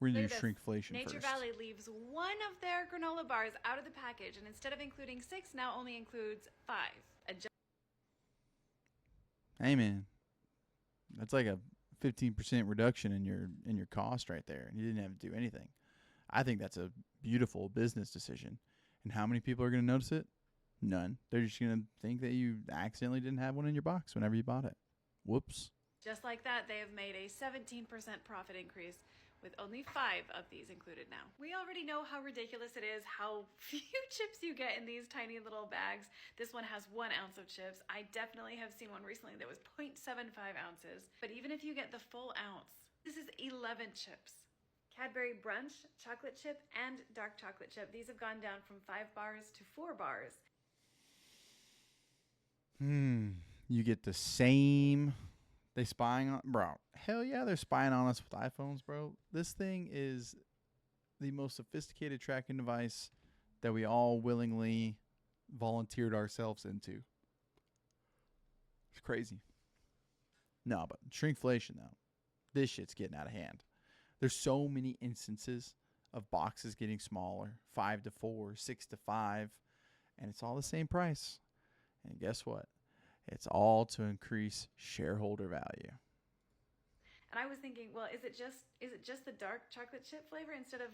We're gonna do Look at this. shrinkflation Nature first. Valley leaves one of their granola bars out of the package, and instead of including 6, now only includes 5. Hey man, that's like a 15% reduction in your cost right there, and you didn't have to do anything. I think that's a beautiful business decision. And how many people are going to notice it? None. They're just going to think that you accidentally didn't have one in your box whenever you bought it. Whoops. Just like that, they have made a 17% profit increase with only 5 of these included now. We already know how ridiculous it is how few chips you get in these tiny little bags. This one has 1 ounce of chips. I definitely have seen one recently that was 0.75 ounces. But even if you get the full ounce, this is 11 chips. Cadbury Brunch, chocolate chip, and dark chocolate chip. These have gone down from 5 bars to 4 bars. You get the same. They spying on, bro. Hell yeah, they're spying on us with iPhones, bro. This thing is the most sophisticated tracking device that we all willingly volunteered ourselves into. It's crazy. No, but shrinkflation though, this shit's getting out of hand. There's so many instances of boxes getting smaller, 5 to 4, 6 to 5, and it's all the same price. And guess what? It's all to increase shareholder value. And I was thinking, well, is it just the dark chocolate chip flavor instead of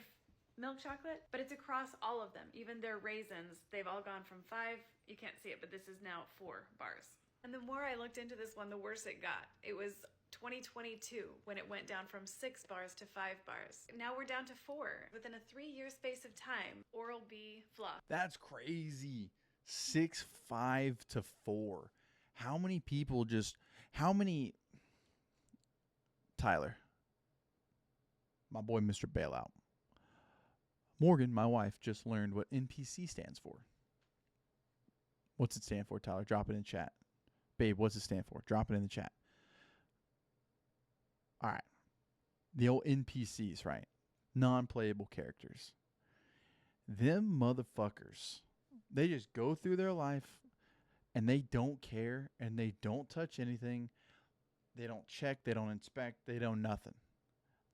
milk chocolate? But it's across all of them. Even their raisins, they've all gone from 5, you can't see it, but this is now 4 bars. And the more I looked into this one, the worse it got. It was 2022 when it went down from 6 bars to 5 bars. Now we're down to 4 within a 3-year space of time. Oral-B fluff. That's crazy. 6, 5 to 4. How many people Tyler, my boy Mr. Bailout. Morgan, my wife, just learned what NPC stands for. What's it stand for, Tyler? Drop it in chat. Babe, what's it stand for? Drop it in the chat. All right. The old NPCs, right? Non-playable characters. Them motherfuckers, they just go through their life and they don't care and they don't touch anything. They don't check, they don't inspect, they don't nothing.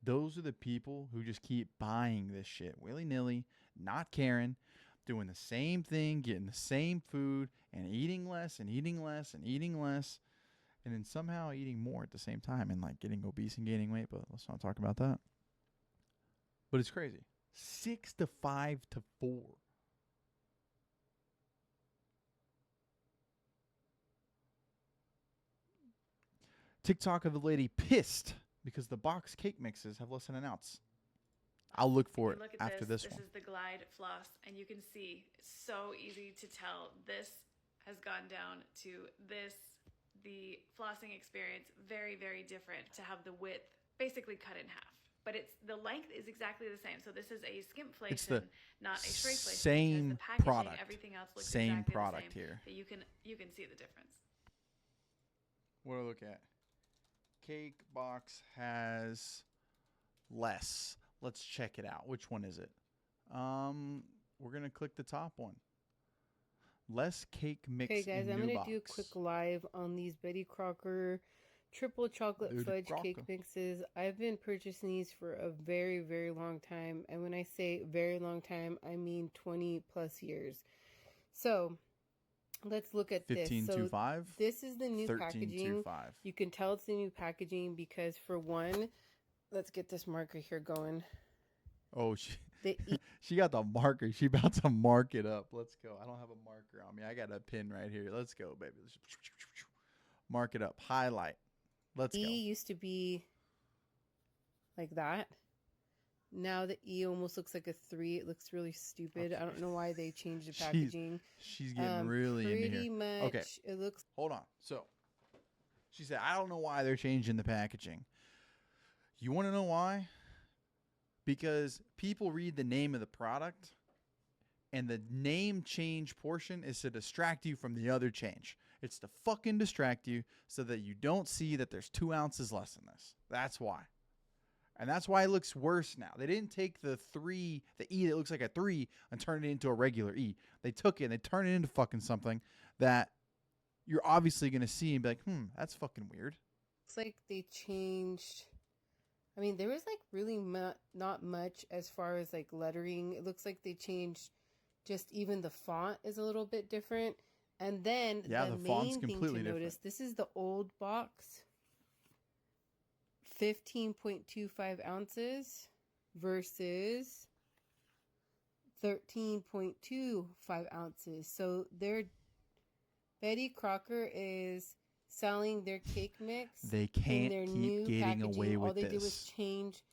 Those are the people who just keep buying this shit willy-nilly, not caring, doing the same thing, getting the same food, and eating less and eating less and eating less, and then somehow eating more at the same time and like getting obese and gaining weight, but let's not talk about that. But it's crazy. 6 to 5 to 4. TikTok of the lady pissed because the box cake mixes have less than an ounce. I'll look for it after this one. This is the Glide floss, and you can see it's so easy to tell. This has gone down to this. The flossing experience, very, very different to have the width basically cut in half. But the length is exactly the same. So this is a skimpflation, not a shrinkflation. Same the packaging, product. Everything else looks same exactly product the same. here. But you can see the difference. What do I look at? Cake box has less. Let's check it out. Which one is it? We're gonna click the top one. Less cake mix. Okay, guys, I'm gonna box. do a quick live on these Betty Crocker triple chocolate fudge cake mixes. I've been purchasing these for a very, very long time, and when I say very long time, I mean 20 plus years. So let's look at this. 15.25. This is the new packaging. 13.25. You can tell it's the new packaging because, for one, let's get this marker here going. Oh, she got the marker. She about to mark it up. Let's go. I don't have a marker on me. I got a pin right here. Let's go, baby. Mark it up. Highlight. Let's go. E used to be like that. Now the E almost looks like a 3. It looks really stupid. Okay. I don't know why they changed the packaging. She's getting really into here. Pretty much. Okay. It looks. Hold on. So she said, I don't know why they're changing the packaging. You want to know why? Because people read the name of the product, and the name change portion is to distract you from the other change. It's to fucking distract you so that you don't see that there's 2 ounces less in this. That's why. And that's why it looks worse now. They didn't take the E that looks like a 3 and turn it into a regular E. They took it and they turned it into fucking something that you're obviously going to see and be like, that's fucking weird. It's like they changed I mean, there was like really not much as far as like lettering. It looks like they changed just even the font is a little bit different. And then Yeah, the the font's main thing completely to different. notice, this is the old box, 15.25 ounces versus 13.25 ounces. So Betty Crocker is selling their cake mix They in can't their keep new getting packaging. away with All they this. did was change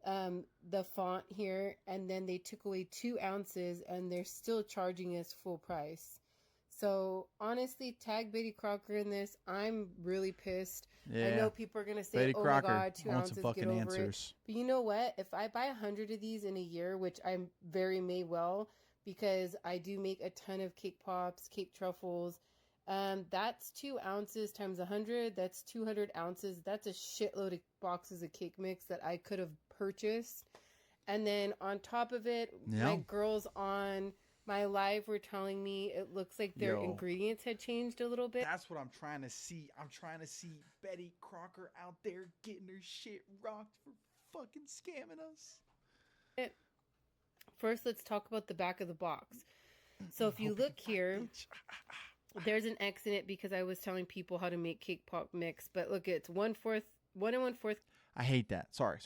the font here, and then they took away 2 ounces, and they're still charging us full price. So honestly, tag Betty Crocker in this. I'm really pissed. Yeah. I know people are gonna say, Betty "Oh Crocker, my God, 2 I want some ounces, fucking get over answers. it." But you know what? If I buy 100 of these in a year, which I very may well, because I do make a ton of cake pops, cake truffles. That's 2 ounces times 100. That's 200 ounces. That's a shitload of boxes of cake mix that I could have purchased. And then on top of it, my girls on my live were telling me it looks like their ingredients had changed a little bit. That's what I'm trying to see. I'm trying to see Betty Crocker out there getting her shit rocked for fucking scamming us. First, let's talk about the back of the box. So if you look here, there's an X in it because I was telling people how to make cake pop mix. But look, it's 1 1/4. I hate that. Sorry.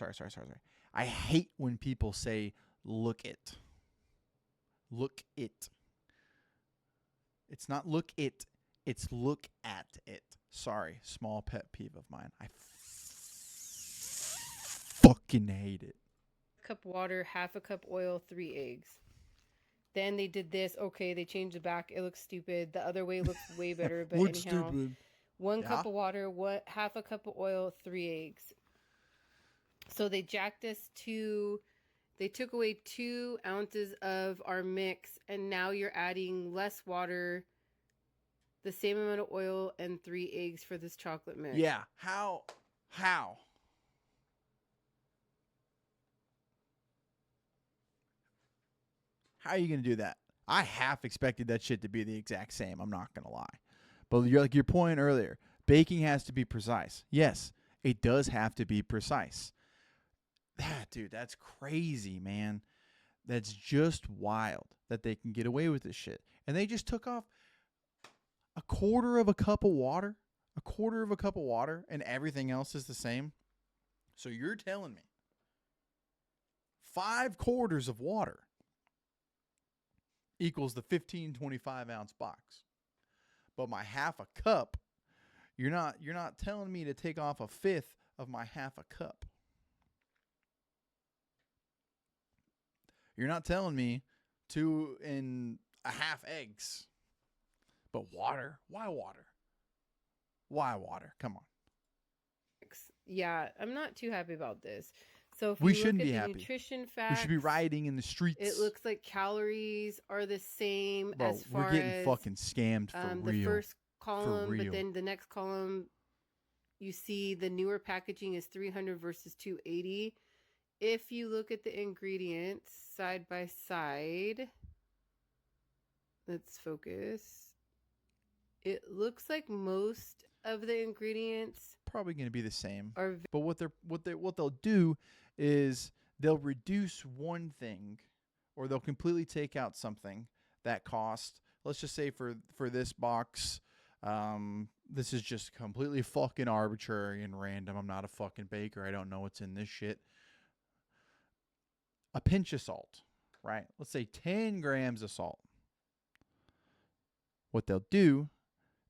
I hate when people say, look it. Look it. It's not look it. It's look at it. Sorry. Small pet peeve of mine. I fucking hate it. Cup water, half a cup oil, 3 eggs. Then they did this. Okay, they changed the back. It looks stupid. The other way looks way better. But anyhow, stupid. 1 cup of water, half a cup of oil, 3 eggs. So they jacked us to, they took away 2 ounces of our mix, and now you're adding less water, the same amount of oil, and 3 eggs for this chocolate mix. Yeah. How? How are you going to do that? I half expected that shit to be the exact same. I'm not going to lie. But you're like your point earlier, baking has to be precise. Yes, it does have to be precise. Dude, that's crazy, man. That's just wild that they can get away with this shit. And they just took off a quarter of a cup of water, and everything else is the same. So you're telling me 5/4 of water equals the 15-25 ounce box. But my half a cup, you're not telling me to take off 1/5 of my half a cup. You're not telling me 2 1/2 eggs. But water? Why water? Why water? Come on. Yeah, I'm not too happy about this. So if we you shouldn't look at be the happy. Nutrition facts, we should be rioting in the streets. It looks like calories are the same. Bro, as far we're getting as fucking scammed for real. The first column, but then the next column, you see the newer packaging is 300 versus 280. If you look at the ingredients side by side, let's focus. It looks like most of the ingredients probably going to be the same. But what they'll do is they'll reduce one thing, or they'll completely take out something that cost. Let's just say for this box, this is just completely fucking arbitrary and random. I'm not a fucking baker. I don't know what's in this shit. A pinch of salt, right? Let's say 10 grams of salt. What they'll do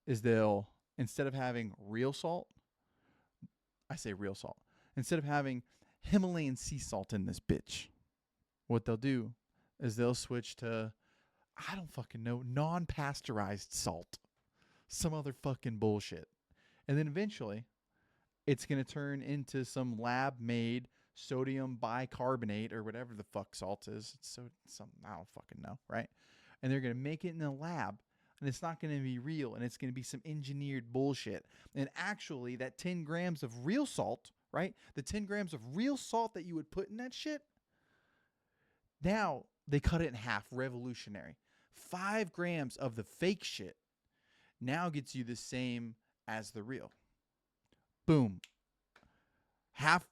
is they'll, instead of having real salt, I say real salt, instead of having Himalayan sea salt in this bitch, what they'll do is they'll switch to, I don't fucking know, non-pasteurized salt. Some other fucking bullshit. And then eventually, it's going to turn into some lab-made sodium bicarbonate or whatever the fuck salt is. It's something I don't fucking know, right? And they're going to make it in a lab, and it's not going to be real, and it's going to be some engineered bullshit. And actually, that 10 grams of real salt, right? The 10 grams of real salt that you would put in that shit, now they cut it in half. Revolutionary. 5 grams of the fake shit now gets you the same as the real. Boom. Half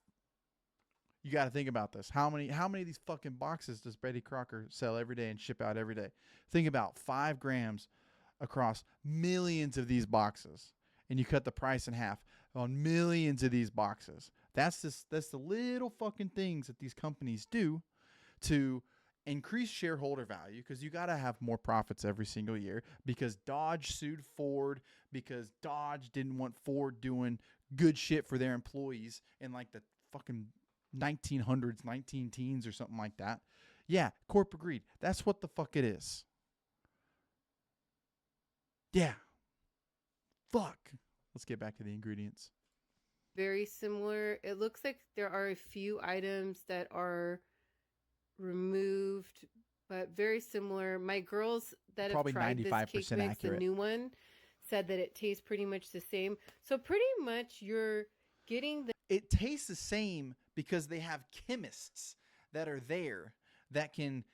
You got to think about this. How many of these fucking boxes does Betty Crocker sell every day and ship out every day? Think about 5 grams across millions of these boxes, and you cut the price in half on millions of these boxes. That's the little fucking things that these companies do to increase shareholder value, because you got to have more profits every single year, because Dodge sued Ford because Dodge didn't want Ford doing good shit for their employees in like the fucking 1900s, 19 teens or something like that. Yeah, corporate greed. That's what the fuck it is. Yeah. Fuck. Let's get back to the ingredients. Very similar. It looks like there are a few items that are removed, but very similar. My girls that Probably have tried this cake mix, accurate. the new one, said that it tastes pretty much the same. So pretty much you're getting the... It tastes the same because they have chemists that are there that can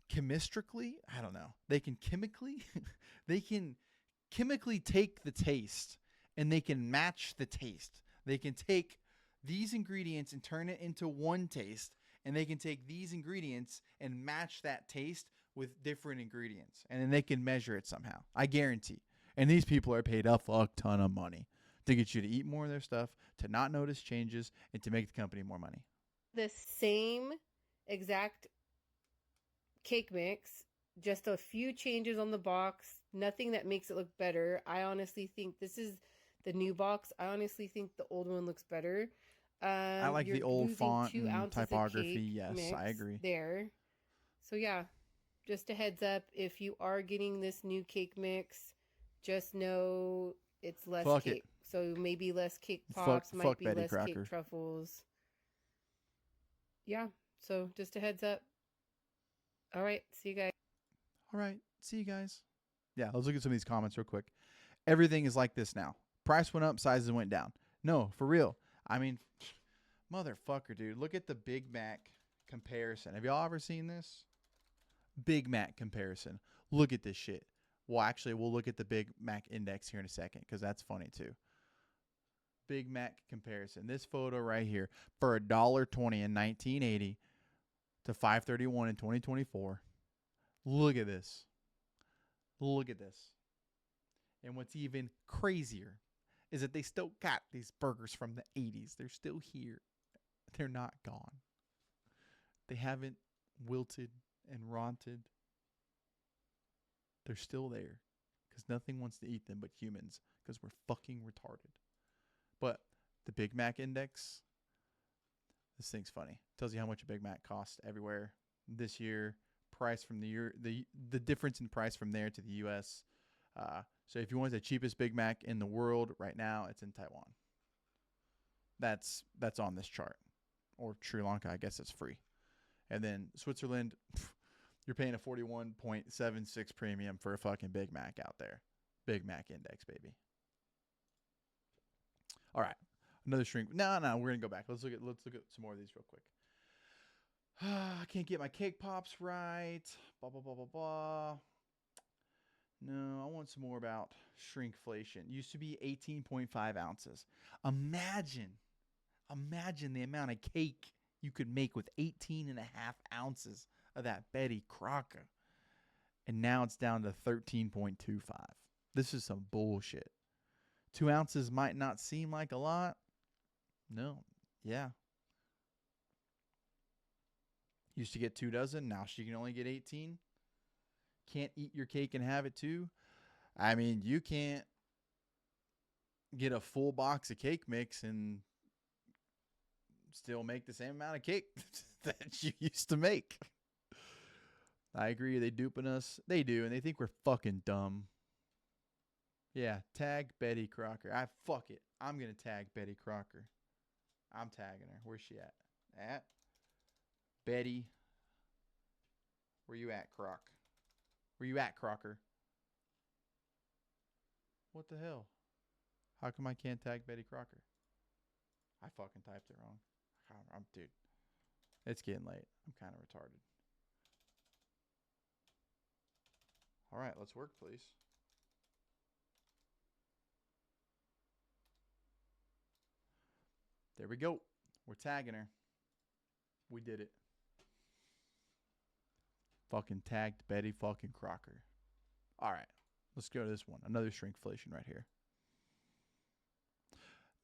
chemically, I don't know. They can chemically take the taste, and they can match the taste. They can take these ingredients and turn it into one taste, and they can take these ingredients and match that taste with different ingredients, and then they can measure it somehow. I guarantee. And these people are paid a fuck ton of money to get you to eat more of their stuff, to not notice changes, and to make the company more money. The same exact cake mix, just a few changes on the box, nothing that makes it look better. I honestly think this is the new box. I honestly think the old one looks better. I like the old font and typography. Yes, I agree. There. So yeah, just a heads up, if you are getting this new cake mix, just know it's less cake. So maybe less cake pops, might be less cake truffles. Yeah, so just a heads up. All right, see you guys. All right, see you guys. Yeah, let's look at some of these comments real quick. Everything is like this now. Price went up, sizes went down. No, for real. I mean, motherfucker, dude. Look at the Big Mac comparison. Have y'all ever seen this? Big Mac comparison. Look at this shit. Well, actually, we'll look at the Big Mac index here in a second, because that's funny too. Big Mac comparison. This photo right here, for $1.20 in 1980 to $5.31 in 2024. Look at this. Look at this. And what's even crazier is that they still got these burgers from the 80s. They're still here. They're not gone. They haven't wilted and rotted. They're still there, because nothing wants to eat them but humans, because we're fucking retarded. But the Big Mac index, this thing's funny. Tells you how much a Big Mac costs everywhere this year. Price from the year, the difference in price from there to the U.S. So if you want the cheapest Big Mac in the world right now, it's in Taiwan. That's on this chart. Or Sri Lanka, I guess it's free. And then Switzerland, you're paying a 41.76 premium for a fucking Big Mac out there. Big Mac index, baby. All right. Another shrink. No, we're going to go back. Let's look at some more of these real quick. I can't get my cake pops right. Blah, blah, blah, blah, blah. No, I want some more about shrinkflation. Used to be 18.5 ounces. Imagine the amount of cake you could make with 18.5 ounces of that Betty Crocker. And now it's down to 13.25. This is some bullshit. 2 ounces might not seem like a lot. No. Yeah. Used to get 2 dozen. Now she can only get 18. Can't eat your cake and have it too. I mean, you can't get a full box of cake mix and still make the same amount of cake that you used to make. I agree. They duping us. They do, and they think we're fucking dumb. Yeah, tag Betty Crocker. Fuck it. I'm going to tag Betty Crocker. I'm tagging her. Where's she at? At Betty. Where you at, Croc? Where you at, Crocker? What the hell? How come I can't tag Betty Crocker? I fucking typed it wrong. Dude, it's getting late. I'm kind of retarded. All right, let's work, please. There we go. We're tagging her. We did it. Fucking tagged Betty fucking Crocker. All right. Let's go to this one. Another shrinkflation right here.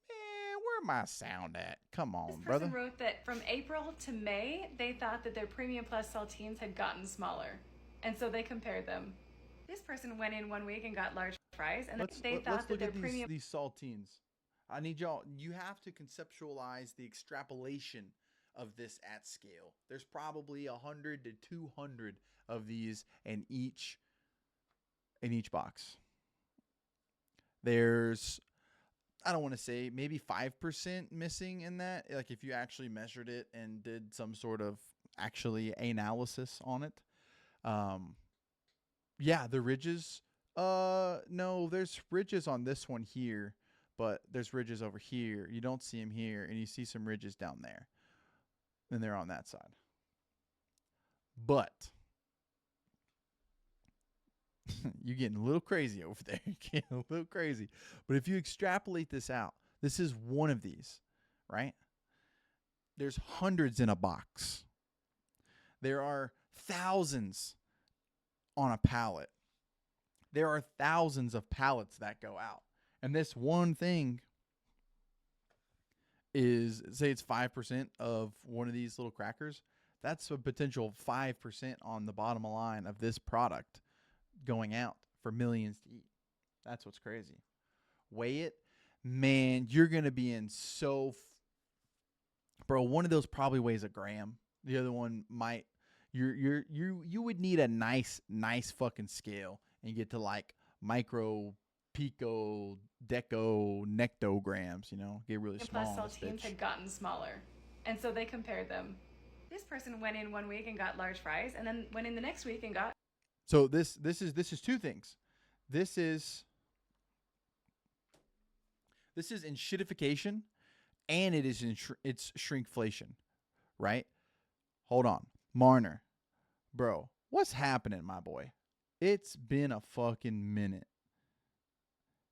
Man, where my sound at? Come on, This brother. person wrote that from April to May, they thought that their Premium Plus saltines had gotten smaller. And so they compared them. This person went in 1 week and got large fries, and they thought that their premium... These saltines. I need y'all. You have to conceptualize the extrapolation of this at scale. There's probably 100 to 200 of these in each box. There's, I don't want to say, maybe 5% missing in that. Like if you actually measured it and did some sort of actually analysis on it. Yeah, the ridges. No, there's ridges on this one here, but there's ridges over here. You don't see them here, and you see some ridges down there. And they're on that side. But you're getting a little crazy over there. You're getting a little crazy. But if you extrapolate this out, this is one of these, right? There's hundreds in a box. There are thousands on a pallet. There are thousands of pallets that go out. And this one thing is, say it's 5% of one of these little crackers. That's a potential 5% on the bottom line of this product going out for millions to eat. That's what's crazy. Weigh it. Man, you're going to be in so... Bro, one of those probably weighs a gram. The other one might... You would need a nice fucking scale and get to like micro, pico, deco, nectograms, you know, get really small. Plus saltines had gotten smaller. And so they compared them. This person went in 1 week and got large fries, and then went in the next week and got... So this is two things. This is enshitification, and it's shrinkflation, right? Hold on. Marner, bro, what's happening, my boy? It's been a fucking minute.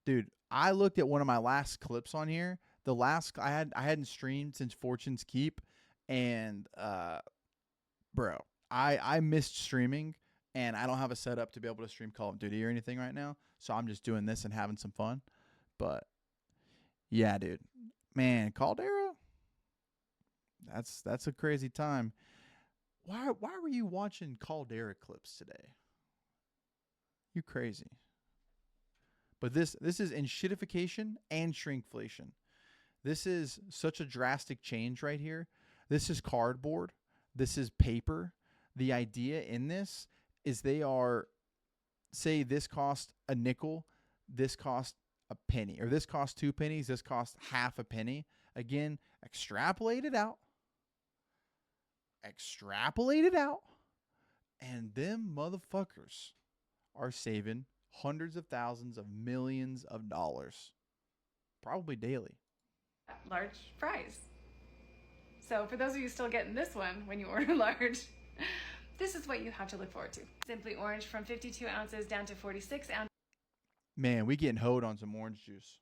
Dude, I looked at one of my last clips on here. The last I hadn't streamed since Fortune's Keep, and bro, I missed streaming, and I don't have a setup to be able to stream Call of Duty or anything right now, so I'm just doing this and having some fun. But yeah, dude. Man, Caldera, that's a crazy time. Why were you watching Caldera clips today? You crazy. But this is enshitification and shrinkflation. This is such a drastic change right here. This is cardboard. This is paper. The idea in this is they are, say this cost a nickel, this cost a penny, or this cost 2 pennies, this cost half a penny. Again, extrapolate it out. And them motherfuckers are saving hundreds of thousands of millions of dollars, probably daily. Large fries. So for those of you still getting this one when you order large, this is what you have to look forward to. Simply Orange from 52 ounces down to 46 ounces. Man, we getting hoed on some orange juice.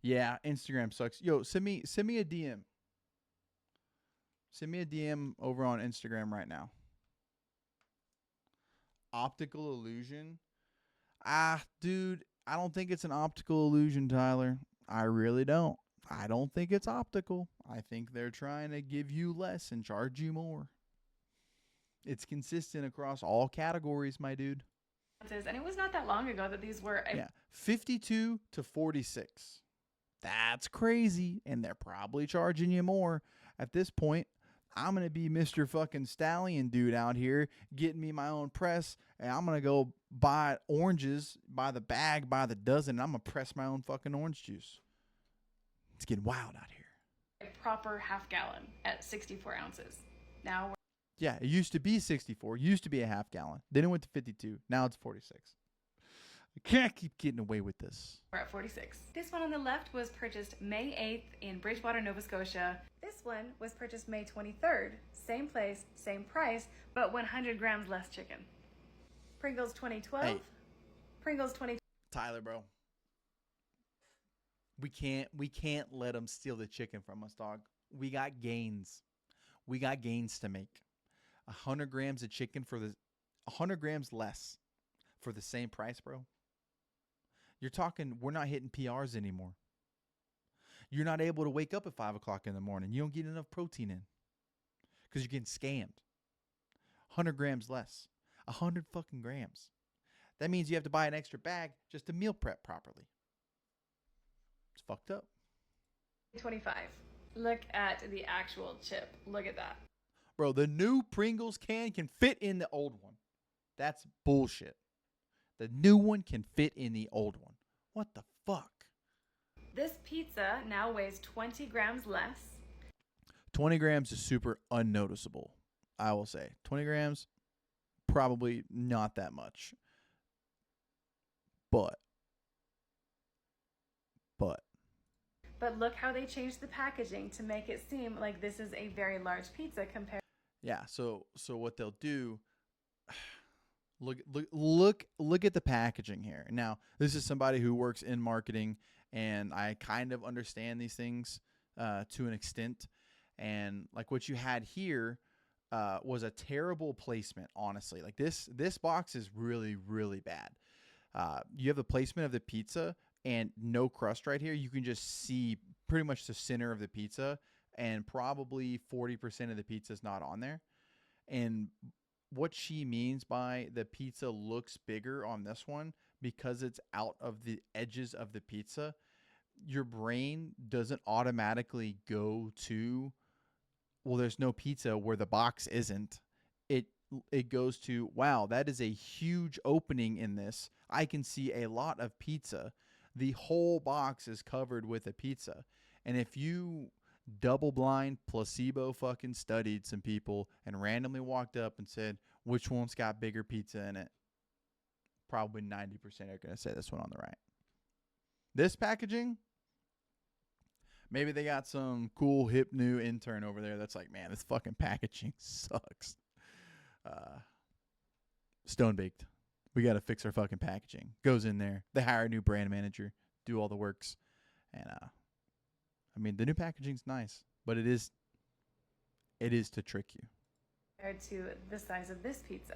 Yeah, Instagram sucks. Yo, send me a DM. Send me a DM over on Instagram right now. Optical illusion. Dude, I don't think it's an optical illusion, Tyler. I really don't. I don't think it's optical. I think they're trying to give you less and charge you more. It's consistent across all categories, my dude. And it was not that long ago that these were... 52 to 46. That's crazy. And they're probably charging you more. At this point, I'm going to be Mr. fucking Stallion dude out here getting me my own press. And I'm going to go buy oranges by the bag, by the dozen. And I'm going to press my own fucking orange juice. It's getting wild out here. A proper half gallon at 64 ounces. Now we're... Yeah, it used to be 64. It used to be a half gallon. Then it went to 52. Now it's 46. I can't keep getting away with this. We're at 46. This one on the left was purchased May 8th in Bridgewater, Nova Scotia. This one was purchased May 23rd. Same place, same price, but 100 grams less chicken. Pringles 2012. Hey. Pringles 20... Tyler, bro. We can't let them steal the chicken from us, dog. We got gains. We got gains to make. 100 grams of chicken for the 100 grams less for the same price, bro. You're talking, we're not hitting PRs anymore. You're not able to wake up at 5 o'clock in the morning. You don't get enough protein in because you're getting scammed. 100 grams less. 100 fucking grams. That means you have to buy an extra bag just to meal prep properly. It's fucked up. 25. Look at the actual chip. Look at that. Bro, the new Pringles can fit in the old one. That's bullshit. The new one can fit in the old one. What the fuck? This pizza now weighs 20 grams less. 20 grams is super unnoticeable, I will say. 20 grams, probably not that much. But. But look how they changed the packaging to make it seem like this is a very large pizza compared. Yeah, so what they'll do, look at the packaging here. Now, this is somebody who works in marketing, and I kind of understand these things to an extent. And like what you had here was a terrible placement, honestly. Like this box is really, really bad. You have the placement of the pizza and no crust right here. You can just see pretty much the center of the pizza, and probably 40% of the pizza is not on there. And what she means by the pizza looks bigger on this one, because it's out of the edges of the pizza, your brain doesn't automatically go to, well, there's no pizza where the box isn't. It goes to, wow, that is a huge opening in this. I can see a lot of pizza. The whole box is covered with a pizza. And if you double blind placebo fucking studied some people and randomly walked up and said, which one's got bigger pizza in it, probably 90% are going to say this one on the right. This packaging, maybe they got some cool hip new intern over there that's like, man, this fucking packaging sucks. Stone baked. We got to fix our fucking packaging. Goes in there. They hire a new brand manager, do all the works. And I mean, the new packaging's nice, but it is to trick you. Compared to the size of this pizza.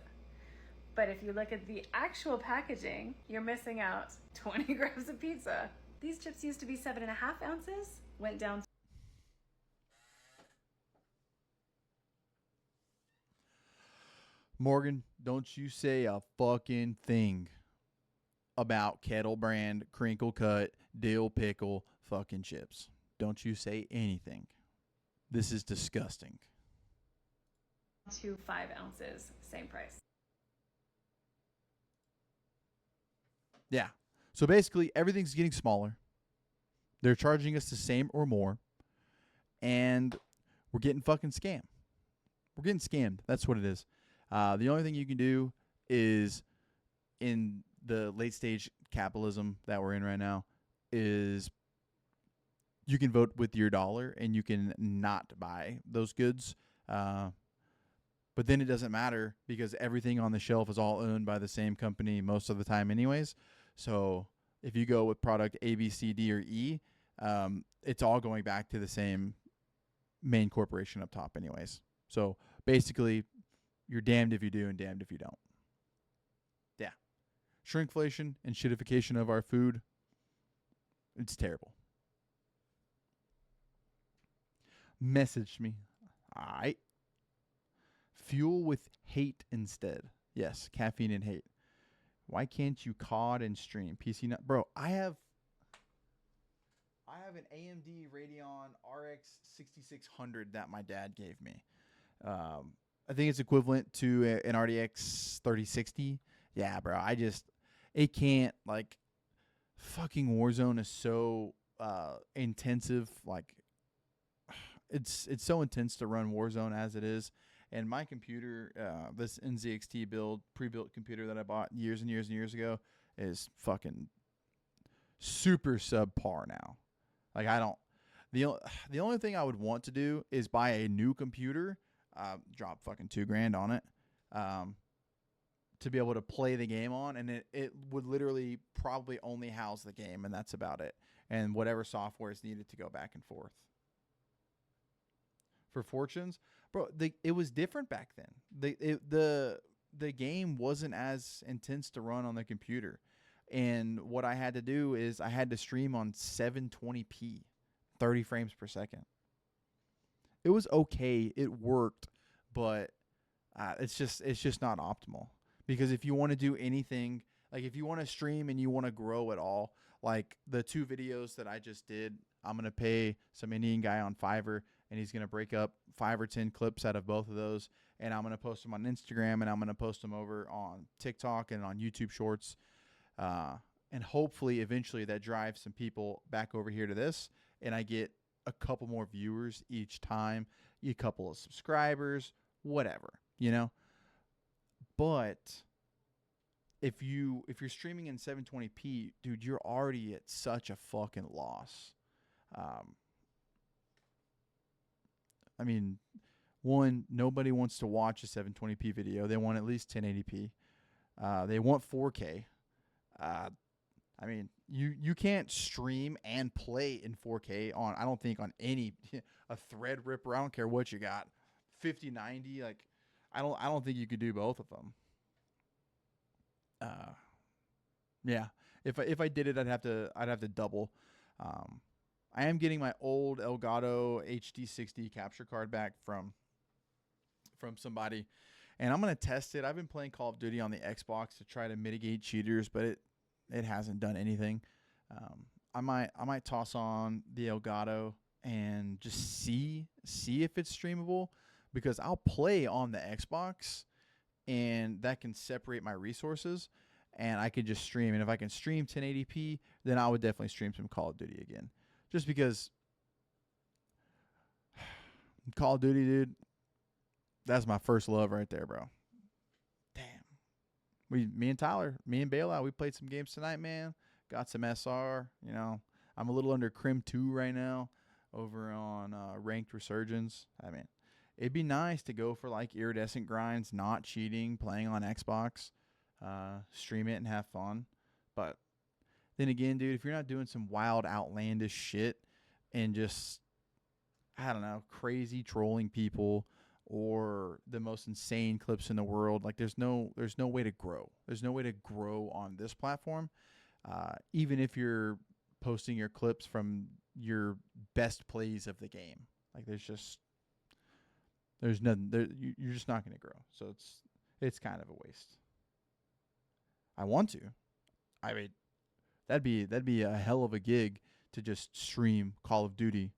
But if you look at the actual packaging, you're missing out 20 grams of pizza. These chips used to be 7.5 ounces, went down to Morgan, don't you say a fucking thing about Kettle Brand, crinkle cut, dill pickle fucking chips. Don't you say anything. This is disgusting. to 5 ounces, same price. Yeah. So basically, everything's getting smaller. They're charging us the same or more. And we're getting fucking scammed. We're getting scammed. That's what it is. The only thing you can do is, in the late stage capitalism that we're in right now, is you can vote with your dollar and you can not buy those goods. But then it doesn't matter because everything on the shelf is all owned by the same company most of the time anyways. So if you go with product A, B, C, D, or E, it's all going back to the same main corporation up top anyways. So basically, you're damned if you do and damned if you don't. Yeah. Shrinkflation and shitification of our food, it's terrible. Message me. All right. Fuel with hate instead. Yes, caffeine and hate. Why can't you COD and stream? PC not, bro. I have an AMD Radeon RX 6600 that my dad gave me. I think it's equivalent to an RTX 3060. Yeah, bro. It can't, like, fucking Warzone is so intensive. Like, it's so intense to run Warzone as it is. And my computer, this NZXT build, pre-built computer that I bought years and years and years ago, is fucking super subpar now. Like, the only thing I would want to do is buy a new computer, drop fucking $2,000 on it, to be able to play the game on, and it would literally probably only house the game, and that's about it. and whatever software is needed to go back and forth. For fortunes, bro, it was different back then. The game wasn't as intense to run on the computer. And what I had to do is I had to stream on 720p, 30 frames per second. It was okay. It worked, but it's just not optimal. Because if you want to do anything, like if you want to stream and you want to grow at all, like the 2 videos that I just did, I'm going to pay some Indian guy on Fiverr, and he's going to break up 5 or 10 clips out of both of those, and I'm going to post them on Instagram, and I'm going to post them over on TikTok and on YouTube Shorts. And hopefully, eventually, that drives some people back over here to this, and I get a couple more viewers each time, a couple of subscribers, whatever, you know. But if you're streaming in 720p, dude, you're already at such a fucking loss. I mean, one, nobody wants to watch a 720p video. They want at least 1080p. They want 4K. I mean, you can't stream and play in 4K on, I don't think, on any a Threadripper. I don't care what you got, 5090. Like, I don't think you could do both of them. Yeah. If I did it, I'd have to double. I am getting my old Elgato HD60 capture card back from somebody, and I'm gonna test it. I've been playing Call of Duty on the Xbox to try to mitigate cheaters, but it hasn't done anything. I might toss on the Elgato and just see if it's streamable, because I'll play on the Xbox, and that can separate my resources, and I could just stream. And if I can stream 1080p, then I would definitely stream some Call of Duty again. Just because Call of Duty, dude, that's my first love right there, bro. Damn. Me and Bailout, we played some games tonight, man. Got some SR, you know. I'm a little under Crim 2 right now over on Ranked Resurgence. I mean, it'd be nice to go for like iridescent grinds, not cheating, playing on Xbox, stream it and have fun. But then again, dude, if you're not doing some wild, outlandish shit and just, I don't know, crazy trolling people or the most insane clips in the world, like there's no way to grow. There's no way to grow on this platform. Even if you're posting your clips from your best plays of the game, like there's nothing there. You're just not going to grow. So it's kind of a waste. I want to. I mean, that'd be a hell of a gig to just stream Call of Duty.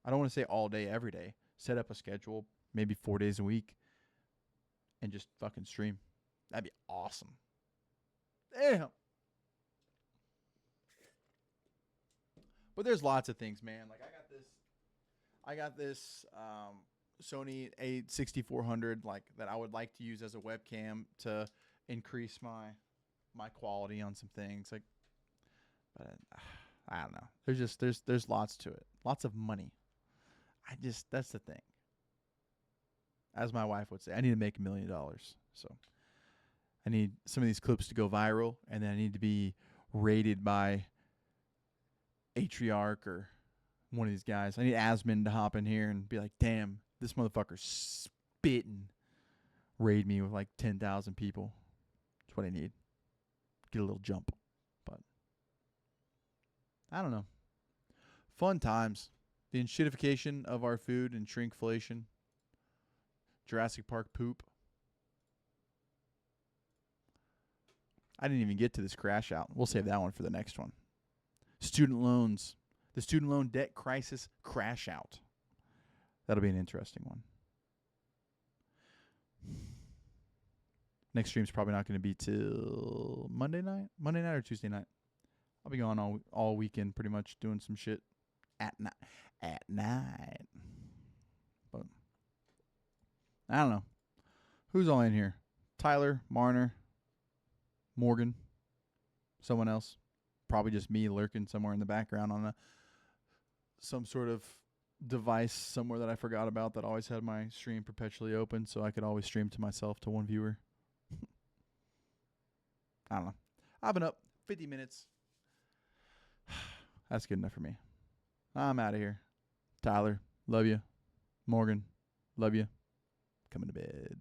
I don't want to say all day, every day. Set up a schedule, maybe 4 days a week, and just fucking stream. That'd be awesome. Damn. But there's lots of things, man. Like I got this Sony A6400, like, that I would like to use as a webcam to increase my quality on some things. Like, but I don't know. There's lots to it. Lots of money. That's the thing. As my wife would say, I need to make $1 million. So I need some of these clips to go viral, and then I need to be rated by Atriarch or one of these guys. I need Asmon to hop in here and be like, damn, this motherfucker's spitting. Raid me with like 10,000 people. That's what I need. Get a little jump. But I don't know. Fun times. The enshitification of our food and shrinkflation. Jurassic Park poop. I didn't even get to this crash out. We'll save that one for the next one. Student loans. The student loan debt crisis crash out. That'll be an interesting one. Next stream's probably not going to be till Monday night or Tuesday night. I'll be gone all weekend, pretty much doing some shit at night. But I don't know. Who's all in here? Tyler, Marner, Morgan, someone else. Probably just me lurking somewhere in the background on some sort of device somewhere that I forgot about that always had my stream perpetually open, so I could always stream to myself to one viewer. I don't know. I've been up 50 minutes. That's good enough for me. I'm out of here. Tyler, love you. Morgan, love you. Coming to bed.